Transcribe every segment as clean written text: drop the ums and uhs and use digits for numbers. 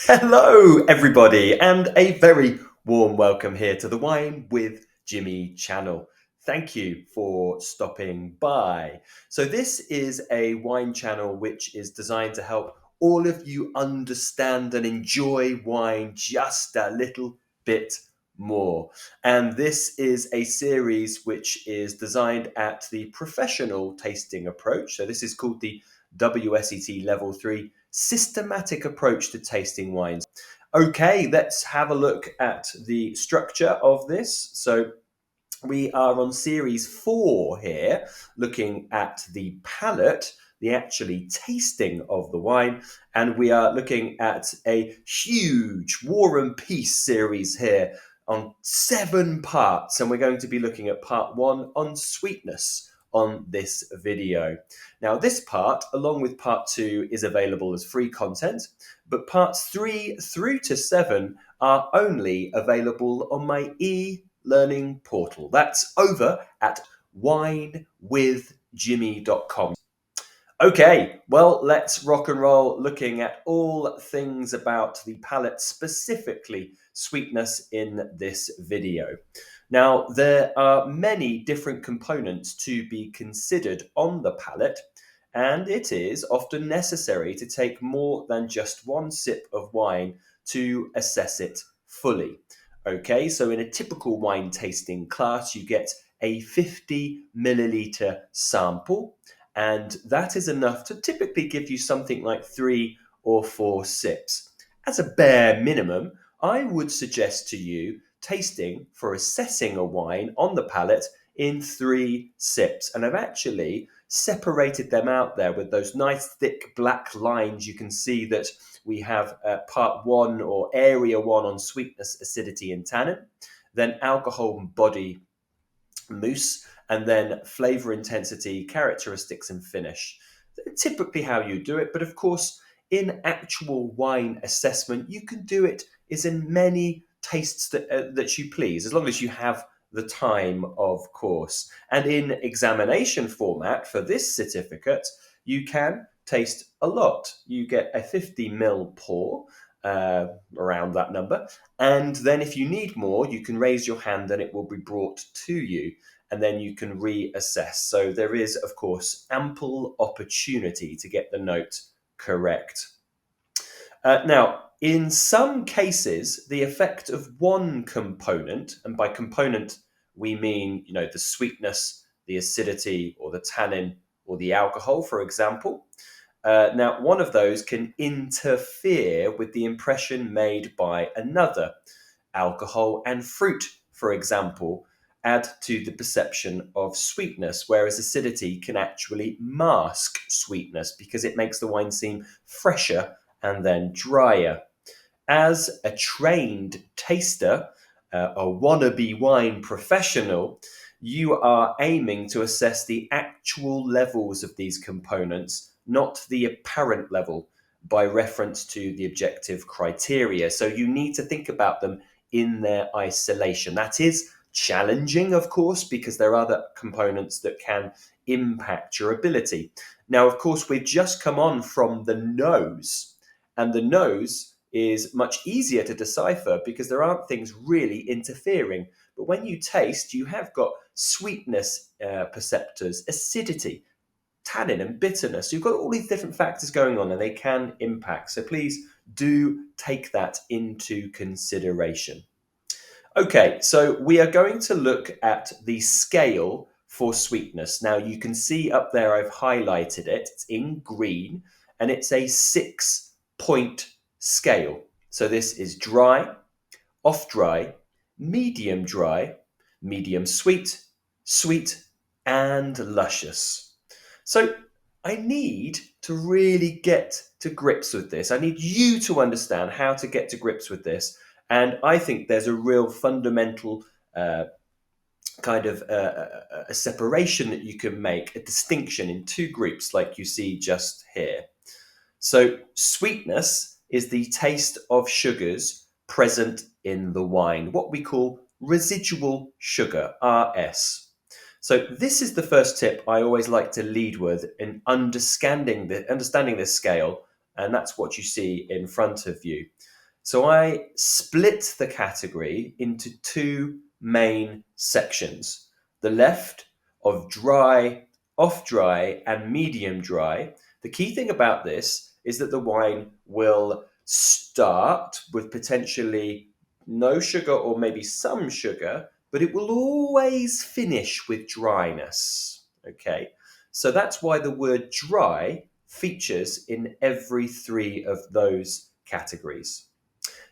Hello, everybody, and a very warm welcome here to the Wine with Jimmy channel. Thank you for stopping by. So, this is a wine channel which is designed to help all of you understand and enjoy wine just a little bit more. And this is a series which is designed at the professional tasting approach. So, this is called the WSET Level 3 systematic approach to tasting wines. Okay, let's have a look at the structure of this. So we are on series 4 here, looking at the palate, the actually tasting of the wine, and we are looking at a huge War and Peace series here on 7 parts, and we're going to be looking at part 1 on sweetness on this video. Now, this part, along with part 2, is available as free content, but parts 3 through to 7 are only available on my e-learning portal. That's over at winewithjimmy.com. Okay, well, let's rock and roll looking at all things about the palate, specifically sweetness in this video. Now, there are many different components to be considered on the palate, and it is often necessary to take more than just one sip of wine to assess it fully. Okay, so in a typical wine tasting class, you get a 50 milliliter sample, and that is enough to typically give you something like 3 or 4 sips. As a bare minimum, I would suggest to you tasting for assessing a wine on the palate in 3 sips. And I've actually separated them out there with those nice thick black lines. You can see that we have part 1 or area 1 on sweetness, acidity, and tannin, then alcohol and body mousse, and then flavor intensity, characteristics, and finish. Typically how you do it, but of course, in actual wine assessment, you can do it as in many tastes that you please, as long as you have the time, of course. And in examination format for this certificate, you can taste a lot. You get a 50 ml pour, around that number. And then if you need more, you can raise your hand and it will be brought to you. And then you can reassess. So there is, of course, ample opportunity to get the note correct. Now, in some cases, the effect of one component, and by component, we mean, the sweetness, the acidity, or the tannin, or the alcohol, for example. Now, one of those can interfere with the impression made by another. Alcohol and fruit, for example, add to the perception of sweetness, whereas acidity can actually mask sweetness because it makes the wine seem fresher and then drier. As a trained taster, a wannabe wine professional, you are aiming to assess the actual levels of these components, not the apparent level, by reference to the objective criteria. So you need to think about them in their isolation. That is challenging, of course, because there are other components that can impact your ability. Now, of course, we've just come on from the nose, and the nose is much easier to decipher because there aren't things really interfering. But when you taste, you have got sweetness perceptors, acidity, tannin, and bitterness. You've got all these different factors going on and they can impact. So please do take that into consideration. Okay, so we are going to look at the scale for sweetness. Now you can see up there I've highlighted it. It's in green and it's a 6-point scale. So this is dry, off dry, medium sweet, sweet, and luscious. So I need to really get to grips with this. I need you to understand how to get to grips with this. And I think there's a real fundamental a separation that you can make, a distinction in 2 groups like you see just here. So sweetness is the taste of sugars present in the wine, what we call residual sugar, RS. So this is the first tip I always like to lead with in understanding this scale, and that's what you see in front of you. So I split the category into two main sections. The left of dry, off-dry, and medium dry. The key thing about this is that the wine will start with potentially no sugar or maybe some sugar, but it will always finish with dryness. Okay, so that's why the word dry features in every three of those categories.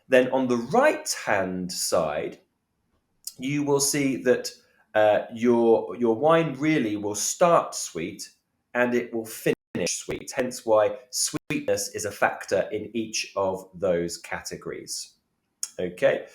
Then on the right-hand side, you will see that your wine really will start sweet and it will finish sweet, hence why sweetness is a factor in each of those categories. Okay,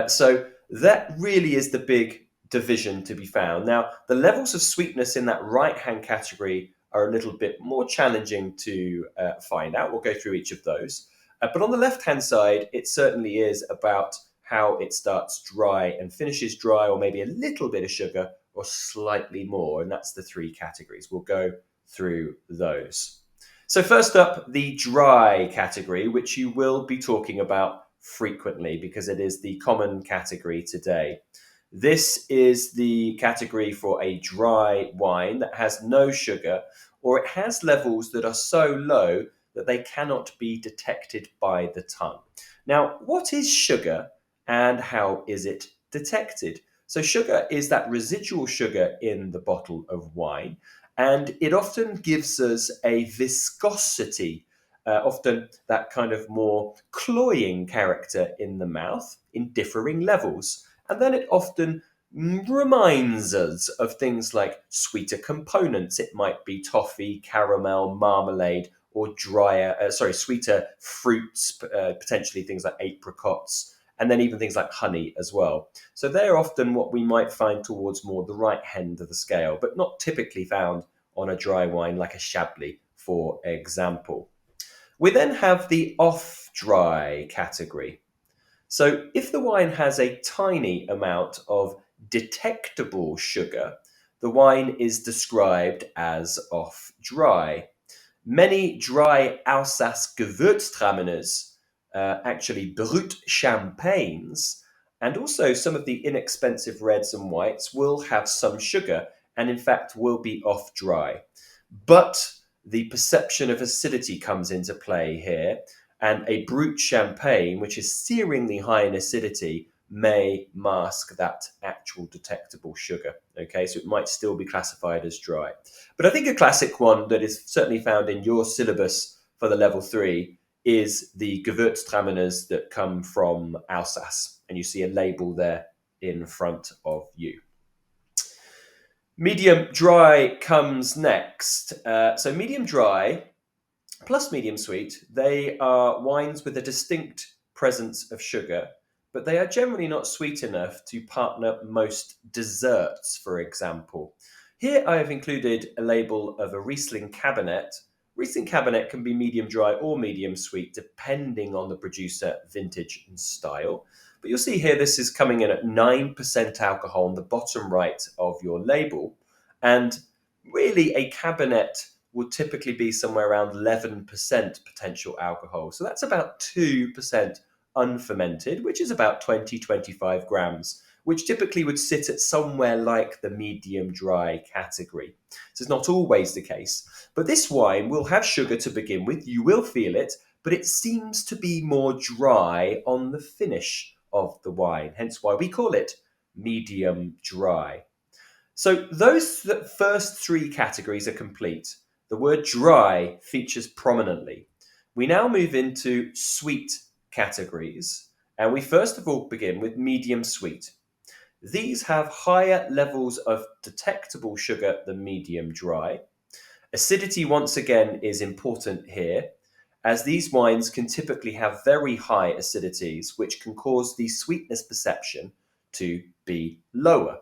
so that really is the big division to be found. Now, the levels of sweetness in that right-hand category are a little bit more challenging to find out. We'll go through each of those. But on the left-hand side, it certainly is about how it starts dry and finishes dry, or maybe a little bit of sugar or slightly more. And that's the three categories. We'll go through those. So first up, the dry category, which you will be talking about frequently because it is the common category today. This is the category for a dry wine that has no sugar, or it has levels that are so low that they cannot be detected by the tongue. Now, what is sugar and how is it detected? So sugar is that residual sugar in the bottle of wine, and it often gives us a viscosity, often that kind of more cloying character in the mouth in differing levels. And then it often reminds us of things like sweeter components. It might be toffee, caramel, marmalade, or sweeter fruits, potentially things like apricots, and then even things like honey as well. So they're often what we might find towards more the right end of the scale, but not typically found on a dry wine like a Chablis, for example. We then have the off-dry category. So if the wine has a tiny amount of detectable sugar, the wine is described as off-dry. Many dry Alsace Gewürztraminers, actually Brut champagnes, and also some of the inexpensive reds and whites will have some sugar and in fact will be off dry. But the perception of acidity comes into play here, and a Brut champagne, which is searingly high in acidity, may mask that actual detectable sugar. Okay, so it might still be classified as dry. But I think a classic one that is certainly found in your syllabus for the level 3 is the Gewürztraminers that come from Alsace. And you see a label there in front of you. Medium dry comes next. So medium dry plus medium sweet, they are wines with a distinct presence of sugar, but they are generally not sweet enough to partner most desserts, for example. Here I have included a label of a Riesling Cabernet. Riesling Cabernet can be medium dry or medium sweet, depending on the producer, vintage, and style. But you'll see here this is coming in at 9% alcohol on the bottom right of your label. And really, a Cabernet would typically be somewhere around 11% potential alcohol. So that's about 2% unfermented, which is about 20-25 grams, which typically would sit at somewhere like the medium dry category. So it's not always the case. But this wine will have sugar to begin with. You will feel it, but it seems to be more dry on the finish of the wine, hence why we call it medium dry. So those first three categories are complete. The word dry features prominently. We now move into sweet categories, and we first of all begin with medium sweet. These have higher levels of detectable sugar than medium dry. Acidity, once again, is important here, as these wines can typically have very high acidities, which can cause the sweetness perception to be lower.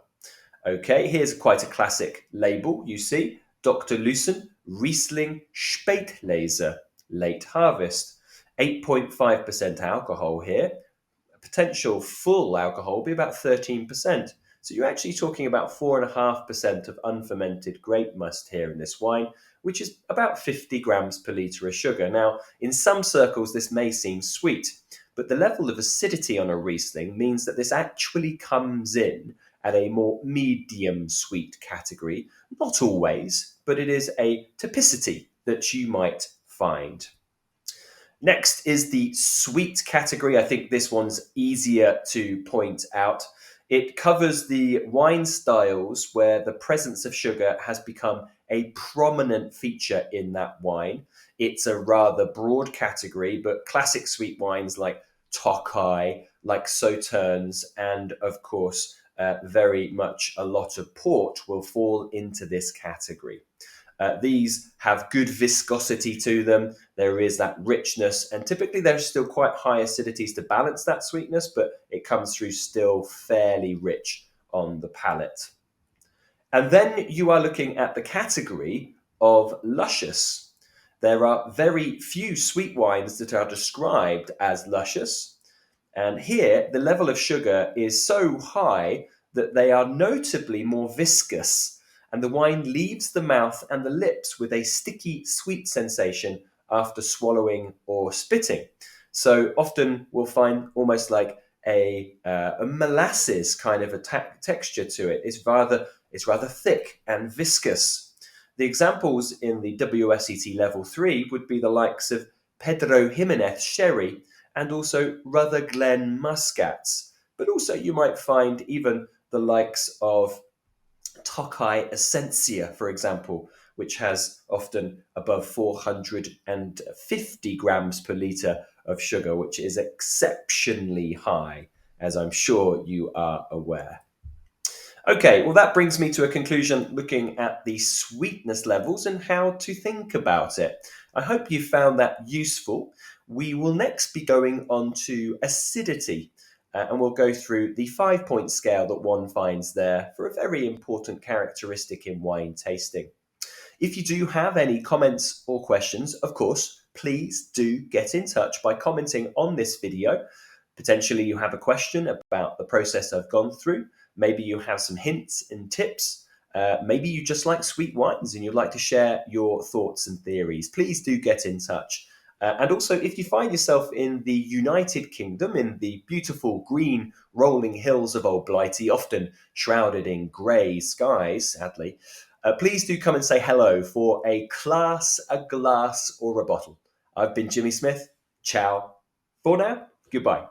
Okay, here's quite a classic label, you see. Dr. Lucen, Riesling Spätlese, late harvest. 8.5% alcohol here. Potential full alcohol will be about 13%. So you're actually talking about 4.5% of unfermented grape must here in this wine, which is about 50 grams per litre of sugar. Now, in some circles, this may seem sweet, But the level of acidity on a Riesling means that this actually comes in at a more medium sweet category. Not always, but it is a typicity that you might find. Next is the sweet category. I think this one's easier to point out. It covers the wine styles where the presence of sugar has become a prominent feature in that wine. It's a rather broad category, but classic sweet wines like Tokai, like Sauternes, and of course, very much a lot of port will fall into this category. These have good viscosity to them. There is that richness, and typically there's still quite high acidities to balance that sweetness, but it comes through still fairly rich on the palate. And then you are looking at the category of luscious. There are very few sweet wines that are described as luscious. And here, the level of sugar is so high that they are notably more viscous, and the wine leaves the mouth and the lips with a sticky, sweet sensation after swallowing or spitting. So often we'll find almost like a molasses kind of a texture to it. It's rather thick and viscous. The examples in the WSET Level 3 would be the likes of Pedro Jimenez Sherry and also Rutherglen Muscats. But also you might find even the likes of Tokai Essentia, for example, which has often above 450 grams per litre of sugar, which is exceptionally high, as I'm sure you are aware. Okay, well, that brings me to a conclusion looking at the sweetness levels and how to think about it. I hope you found that useful. We will next be going on to acidity, and we'll go through the 5-point scale that one finds there for a very important characteristic in wine tasting. If you do have any comments or questions, of course, please do get in touch by commenting on this video. Potentially you have a question about the process I've gone through. Maybe you have some hints and tips. Maybe you just like sweet wines and you'd like to share your thoughts and theories. Please do get in touch. And also, if you find yourself in the United Kingdom, in the beautiful green rolling hills of Old Blighty, often shrouded in grey skies, sadly, please do come and say hello for a class, a glass, or a bottle. I've been Jimmy Smith. Ciao. For now, goodbye.